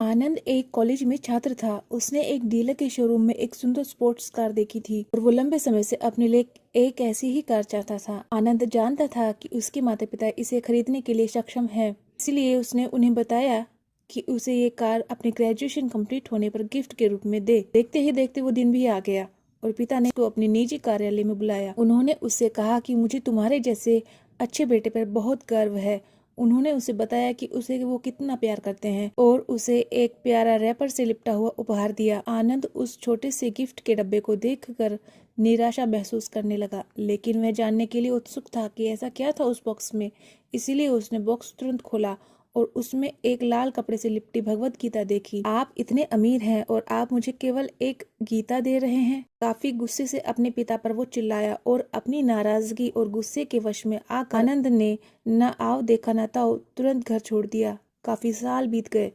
आनंद एक कॉलेज में छात्र था। उसने एक डीलर के शोरूम में एक सुंदर स्पोर्ट्स कार देखी थी और वो लंबे समय से अपने लिए एक ऐसी ही कार चाहता था। आनंद जानता था कि उसके माता पिता इसे खरीदने के लिए सक्षम हैं, इसलिए उसने उन्हें बताया कि उसे ये कार अपने ग्रेजुएशन कंप्लीट होने पर गिफ्ट के रूप में दे। देखते ही देखते वो दिन भी आ गया और पिता ने उसको अपने निजी कार्यालय में बुलाया। उन्होंने उससे कहा कि मुझे तुम्हारे जैसे अच्छे बेटे पर बहुत गर्व है। उन्होंने उसे बताया कि उसे वो कितना प्यार करते हैं और उसे एक प्यारा रैपर से लिपटा हुआ उपहार दिया। आनंद उस छोटे से गिफ्ट के डब्बे को देखकर निराशा महसूस करने लगा, लेकिन वह जानने के लिए उत्सुक था कि ऐसा क्या था उस बॉक्स में। इसीलिए उसने बॉक्स तुरंत खोला और उसमें एक लाल कपड़े से लिपटी भगवत गीता देखी। आप इतने अमीर हैं और आप मुझे केवल एक गीता दे रहे हैं? काफी गुस्से से अपने पिता पर वो चिल्लाया और अपनी नाराजगी और गुस्से के वश में आकर आनंद ने न आओ देखा न ताओ तुरंत घर छोड़ दिया। काफी साल बीत गए।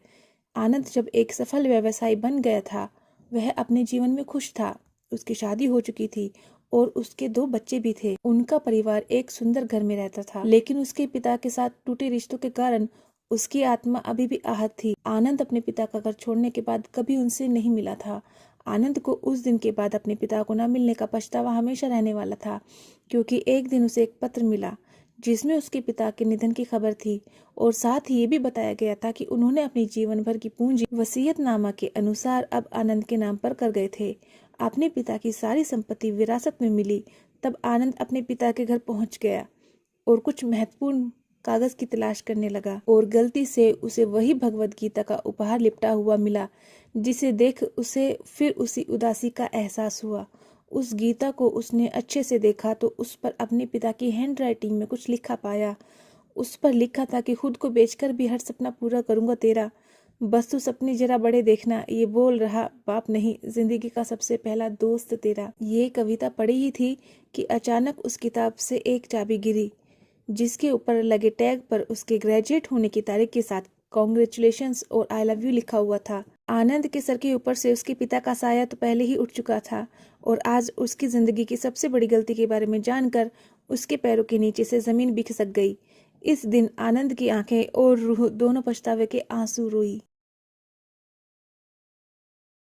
आनंद जब एक सफल व्यवसायी बन गया था, वह अपने जीवन में खुश था। उसकी शादी हो चुकी थी और उसके 2 बच्चे भी थे। उनका परिवार एक सुंदर घर में रहता था, लेकिन उसके पिता के साथ टूटे रिश्तों के कारण उसकी आत्मा अभी भी आहत थी। आनंद अपने पिता का घर छोड़ने के बाद कभी उनसे नहीं मिला था। आनंद को उस दिन के बाद अपने पिता को न मिलने का पछतावा हमेशा रहने वाला था, क्योंकि एक दिन उसे एक पत्र मिला जिसमें उसके पिता के निधन की खबर थी और साथ ही ये भी बताया गया था कि उन्होंने अपनी जीवन भर की पूंजी वसीयतनामा के अनुसार अब आनंद के नाम पर कर गए थे। अपने पिता की सारी संपत्ति विरासत में मिली। तब आनंद अपने पिता के घर पहुंच गया और कुछ महत्वपूर्ण कागज की तलाश करने लगा और गलती से उसे वही भगवत गीता का उपहार लिपटा हुआ मिला, जिसे देख उसे फिर उसी उदासी का एहसास हुआ। उस गीता को उसने अच्छे से देखा तो उस पर अपने पिता की हैंडराइटिंग में कुछ लिखा पाया। उस पर लिखा था कि खुद को बेचकर भी हर सपना पूरा करूंगा तेरा, बस तू सपने जरा बड़े देखना, ये बोल रहा बाप नहीं, जिंदगी का सबसे पहला दोस्त तेरा। ये कविता पढ़ी ही थी कि अचानक उस किताब से एक चाबी गिरी, जिसके ऊपर लगे टैग पर उसके ग्रेजुएट होने की तारीख के साथ कॉन्ग्रेचुलेशंस और आई लव यू लिखा हुआ था। आनंद के सर के ऊपर से उसके पिता का साया तो पहले ही उठ चुका था और आज उसकी जिंदगी की सबसे बड़ी गलती के बारे में जानकर उसके पैरों के नीचे से जमीन भी खिसक गई। इस दिन आनंद की आंखें और रूह दोनों पछतावे के आंसू रोई।